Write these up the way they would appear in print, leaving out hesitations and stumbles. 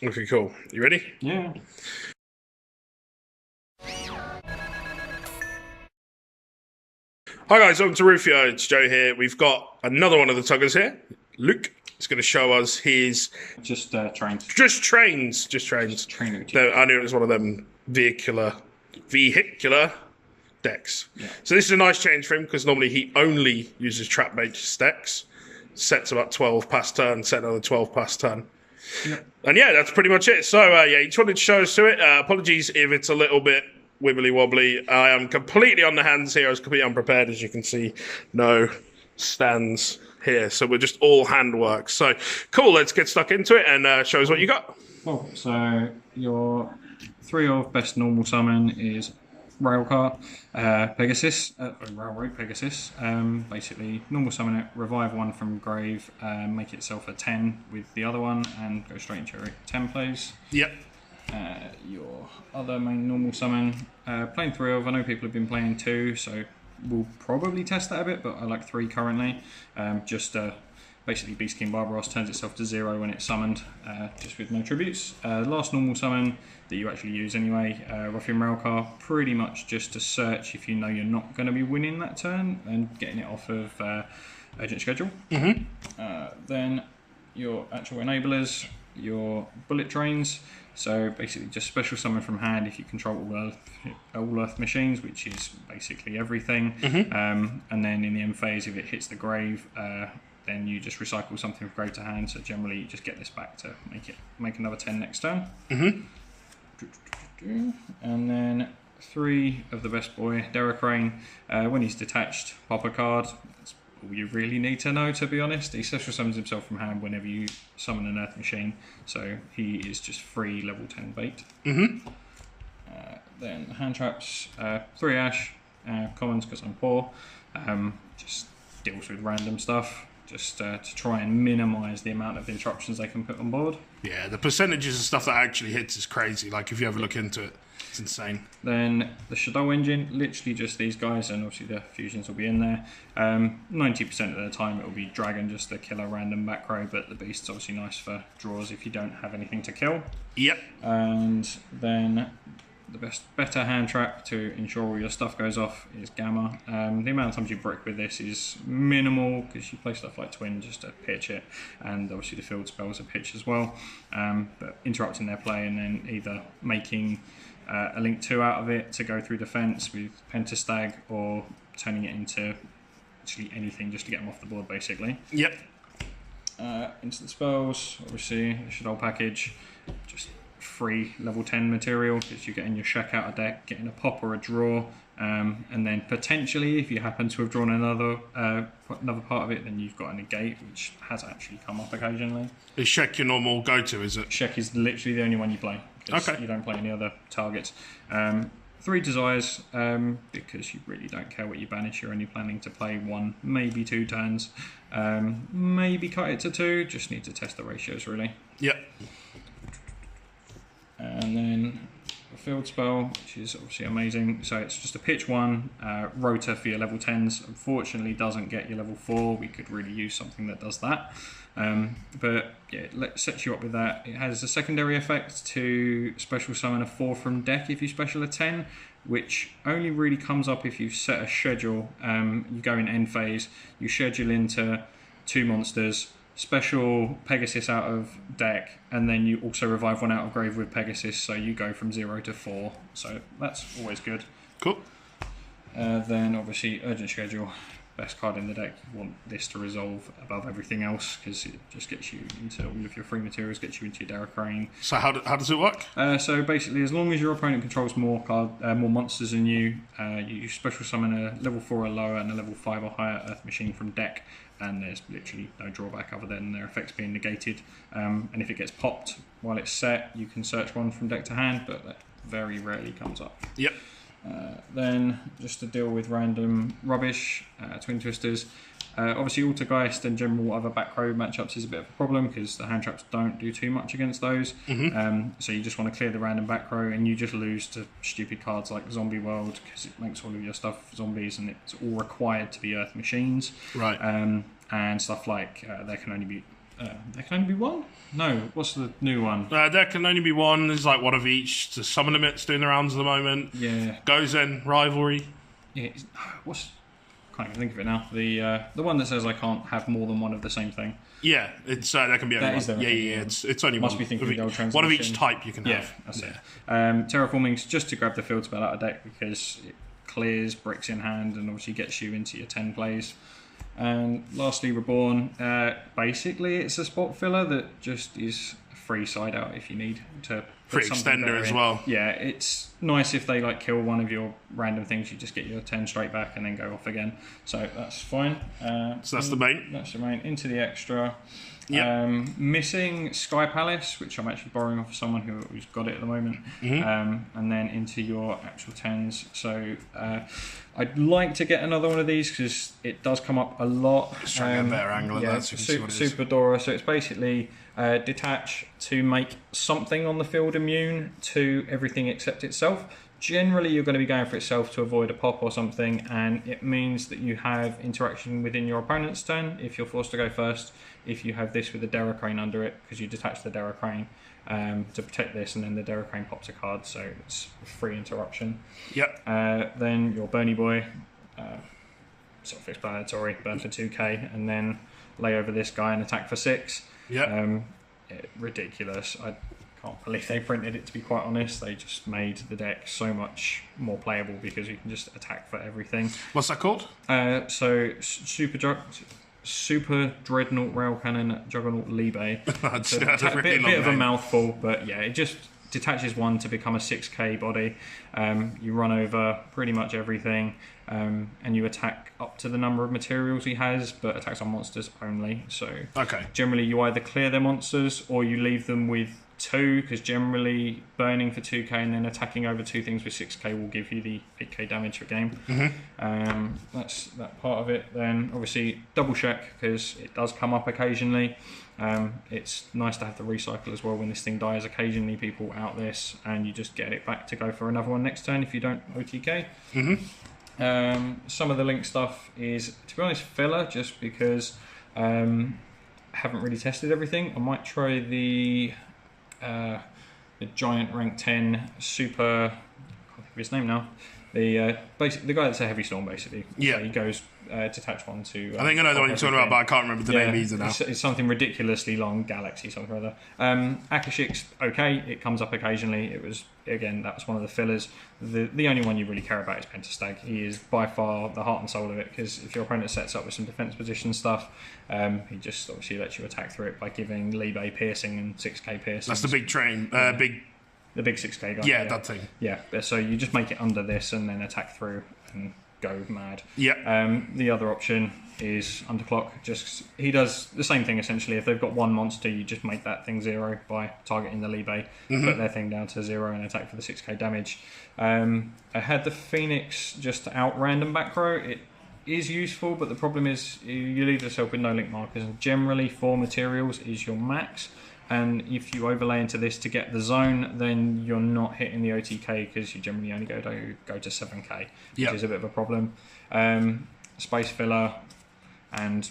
Okay, cool. You ready? Yeah. Hi guys, welcome to Rufio. It's Joe here. We've got another one of the Tuggers here. Luke is going to show us his Just trains. just trains. Train OTK. I knew it was one of them vehicular decks. Yeah. So this is a nice change for him because normally he only uses trap-based decks. Sets about 12 past turn, set another 12 past turn. Yep. And yeah, that's pretty much it. So yeah, he just wanted to show us to it. Apologies if it's a little bit wibbly wobbly. I am completely on the hands here. I was completely unprepared, as you can see. No stands here, so we're just all handwork. So cool. Let's get stuck into it and show us what you got. Cool. So your 3 of best normal summon is Railcar, Pegasus, Railroad Pegasus. Basically, normal summon it, revive one from grave, make itself a 10 with the other one, and go straight into your 10 plays. Yep. Your other main normal summon, playing 3 of. I know people have been playing 2, so we'll probably test that a bit, but I like 3 currently. Basically, Beast King Barbaros turns itself to 0 when it's summoned, just with no tributes. Last normal summon that you actually use anyway, Ruffian Railcar, pretty much just to search if you know you're not going to be winning that turn and getting it off of Urgent Schedule. Then your actual enablers, your bullet trains. So basically just special summon from hand if you control all earth machines, which is basically everything. And then in the end phase, if it hits the grave, then you just recycle something from grave to hand. So generally you just get this back to make another 10 next turn. And then 3 of the best boy, Derek Rain. When he's detached, pop a card. That's all you really need to know, to be honest. He special summons himself from hand whenever you summon an earth machine. So he is just free level 10 bait. Then hand traps, 3 ash, commons because I'm poor. Just deals with random stuff. Just to try and minimise the amount of interruptions they can put on board. Yeah, the percentages of stuff that actually hits is crazy. Like, if you ever look into it, it's insane. Then the Shaddoll engine, literally just these guys, and obviously the fusions will be in there. 90% of the time it will be Dragon, just to kill a random back row, but the Beast's obviously nice for draws if you don't have anything to kill. Yep. And then the better hand trap to ensure all your stuff goes off is Gamma. The amount of times you brick with this is minimal because you play stuff like Twin just to pitch it, and obviously the field spells are pitch as well. But interrupting their play and then either making a Link 2 out of it to go through defense with Pentastag, or turning it into actually anything just to get them off the board basically. Yep. Instant spells, obviously the Shaddoll package, just free level 10 material because you're getting your Shack out of deck, getting a pop or a draw, and then potentially if you happen to have drawn another part of it, then you've got a negate, which has actually come up occasionally. Is Shek your normal go-to, is it? Shek is literally the only one you play because you don't play any other targets. 3 desires, because you really don't care what you banish, you're only planning to play 1, maybe 2 turns. Maybe cut it to 2, just need to test the ratios really. Yep. And then a field spell, which is obviously amazing. So it's just a pitch 1, rotor for your level 10s. Unfortunately doesn't get your level 4. We could really use something that does that. But yeah, it sets you up with that. It has a secondary effect to special summon a 4 from deck if you special a 10, which only really comes up if you set a schedule. You go in end phase, you schedule into 2 monsters, special Pegasus out of deck, and then you also revive one out of grave with Pegasus, so you go from 0 to 4. So that's always good. Cool. Then obviously Urgent Schedule, best card in the deck. You want this to resolve above everything else because it just gets you into all of your free materials, gets you into your Derek Rain. So how does it work? So basically, as long as your opponent controls more monsters than you, you special summon a level 4 or lower and a level 5 or higher Earth Machine from deck, and there's literally no drawback other than their effects being negated. And if it gets popped while it's set, you can search one from deck to hand, but that very rarely comes up. Yep. Then just to deal with random rubbish, Twin Twisters. Obviously Altergeist and general other back row matchups is a bit of a problem because the hand traps don't do too much against those. So you just want to clear the random back row, and you just lose to stupid cards like Zombie World because it makes all of your stuff zombies and it's all required to be Earth Machines. Right. And stuff like there can only be There can only be one? No, what's the new one? There can only be one. There's like one of each. The summon limit's doing the rounds at the moment. Yeah. Gozen, Rivalry. Yeah, can't even think of it now. The one that says I can't have more than one of the same thing. Yeah, it's there can be only one. Yeah. It's only Must one. be thinking the old One of each translation. type you can have. Yeah, that's it. Terraforming's just to grab the field spell out of deck because it clears bricks in hand and obviously gets you into your 10 plays. And lastly, Reborn. Basically, it's a spot filler that just is a free side out if you need to. Free extender as well. Yeah, it's nice if they like kill one of your random things. You just get your 10 straight back and then go off again. So that's fine. So that's the main. That's the main. Into the extra. Yep. Missing Sky Palace, which I'm actually borrowing off someone who's got it at the moment, and then into your actual 10s. So I'd like to get another one of these because it does come up a lot. Just trying to get a better angle at that so you can see what it is. Super Dora. So it's basically detach to make something on the field immune to everything except itself. Generally, you're going to be going for itself to avoid a pop or something, and it means that you have interaction within your opponent's turn if you're forced to go first. If you have this with the Derricrane under it, because you detach the Derricrane to protect this, and then the Derricrane pops a card, so it's a free interruption. Yep. Then your Bernie Boy, self-explanatory, burn for 2k, and then lay over this guy and attack for 6. Yep. Ridiculous. I can't believe they printed it, to be quite honest. They just made the deck so much more playable because you can just attack for everything. What's that called? So Super Dreadnought Rail Cannon Juggernaut Libe. That's So a a really bit of a long name. mouthful, but yeah, it just detaches one to become a 6k body. You run over pretty much everything, and you attack up to the number of materials he has, but attacks on monsters only. So Okay. generally you either clear their monsters or you leave them with 2, because generally burning for 2k and then attacking over 2 things with 6k will give you the 8k damage per game. That's that part of it. Then obviously double check, because it does come up occasionally. It's nice to have the recycle as well when this thing dies. Occasionally people out this and you just get it back to go for another one next turn if you don't OTK. Some of the link stuff is, to be honest, filler, just because I haven't really tested everything. I might try the giant rank 10 super, I can't think of his name now. The guy that's a heavy storm, basically. Yeah. So he goes detach one to. I think I know the one you're talking about, but I can't remember the name either now. It's something ridiculously long, Galaxy something or other. Akashik's okay. It comes up occasionally. That was one of the fillers. The only one you really care about is Pentastag. He is by far the heart and soul of it, because if your opponent sets up with some defense position stuff, he just obviously lets you attack through it by giving Libe piercing and 6k piercing. That's the big train. The big 6k guy. Yeah, that thing. Yeah, so you just make it under this and then attack through and go mad. Yeah. The other option is Underclock. Just he does the same thing essentially. If they've got one monster, you just make that thing 0 by targeting the Libe, put their thing down to 0 and attack for the 6k damage. I had the Phoenix just to out random back row. It is useful, but the problem is you leave yourself with no link markers, and generally 4 materials is your max. And if you overlay into this to get the zone, then you're not hitting the OTK, because you generally only go to 7k, which is a bit of a problem. Space filler and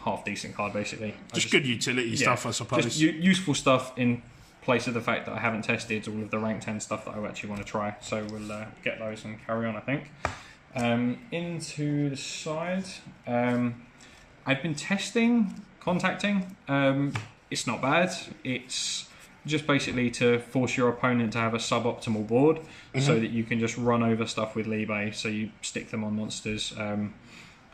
half decent card, basically. Just good utility stuff, I suppose. Just useful stuff in place of the fact that I haven't tested all of the rank 10 stuff that I actually want to try. So we'll get those and carry on, I think. Into the side, I've been testing Contacting. It's not bad. It's just basically to force your opponent to have a suboptimal board, so that you can just run over stuff with Libe. So you stick them on monsters.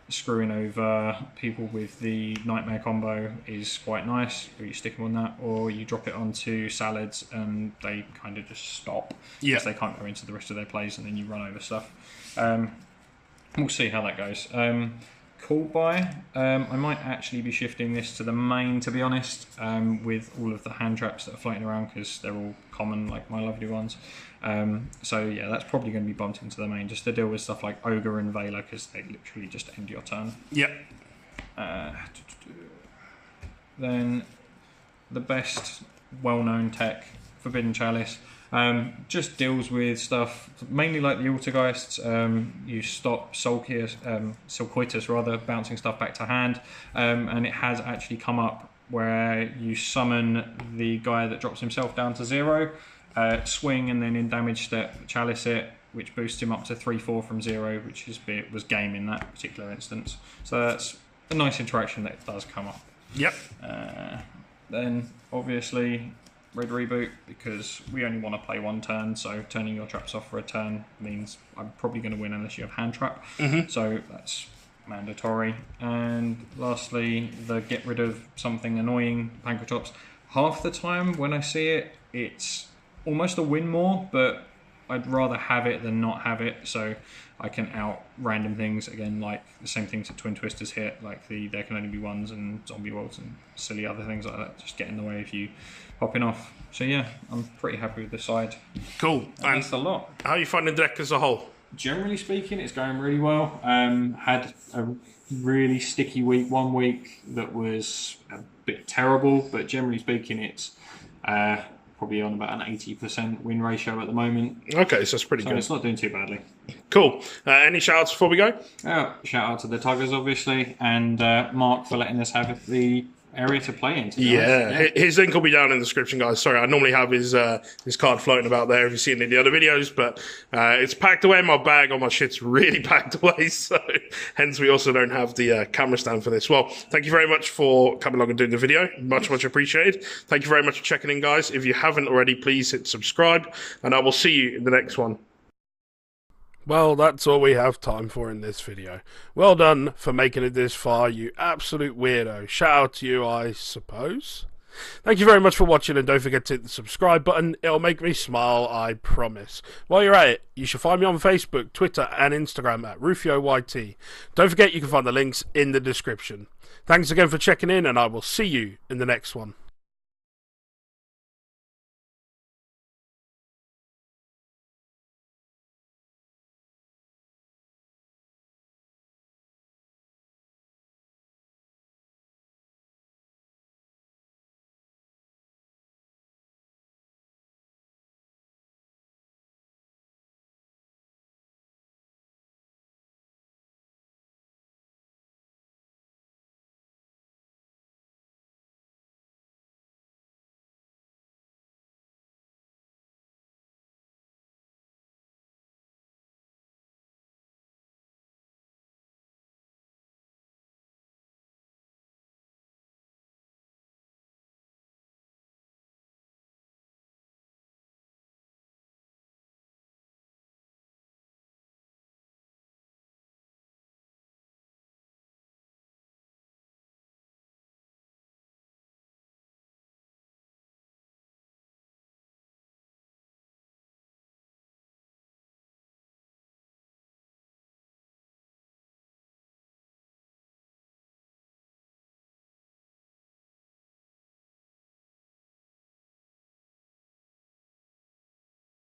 Screwing over people with the Nightmare combo is quite nice. Or you stick them on that, or you drop it onto Salads and they kind of just stop, because they can't go into the rest of their plays, and then you run over stuff. We'll see how that goes. Cool buy. I might actually be shifting this to the main, to be honest, with all of the hand traps that are floating around, because they're all common, like my lovely ones. So yeah, that's probably going to be bumped into the main, just to deal with stuff like Ogre and Veiler, because they literally just end your turn. Yep. Then the best well-known tech, Forbidden Chalice. Just deals with stuff mainly like the Altergeists. You stop Sulcoitus bouncing stuff back to hand, and it has actually come up where you summon the guy that drops himself down to 0, swing, and then in damage step chalice it, which boosts him up to 3/4 from 0, which was game in that particular instance. So that's a nice interaction that does come up. Yep. Then obviously red reboot, because we only want to play 1 turn, so turning your traps off for a turn means I'm probably going to win unless you have hand trap. So that's mandatory. And lastly, the get rid of something annoying, Pankratops. Half the time when I see it, it's almost a win more, but I'd rather have it than not have it, so I can out random things again, like the same things that Twin Twisters hit, like there can only be 1s and zombie worlds and silly other things like that, just get in the way of you popping off. So yeah, I'm pretty happy with the side. Cool. And that's a lot. How are you finding the deck as a whole? Generally speaking, it's going really well. Had a really sticky week, 1 week that was a bit terrible, but generally speaking, it's probably on about an 80% win ratio at the moment. Okay, so it's pretty good. It's not doing too badly. Cool. Any shout outs before we go? Shout out to the Tuggers, obviously, and Mark for letting us have the area to play in. Yeah, his link will be down in the description, guys. Sorry, I normally have his card floating about there if you've seen any of the other videos, but it's packed away in my bag. All my shit's really packed away, so hence we also don't have the camera stand for this. Well, thank you very much for coming along and doing the video. Much appreciated. Thank you very much for checking in, guys. If you haven't already, please hit subscribe, and I will see you in the next one. Well, that's all we have time for in this video. Well done for making it this far, you absolute weirdo. Shout out to you, I suppose. Thank you very much for watching, and don't forget to hit the subscribe button. It'll make me smile, I promise. While you're at it, you should find me on Facebook, Twitter and Instagram at RufioYT. Don't forget you can find the links in the description. Thanks again for checking in, and I will see you in the next one.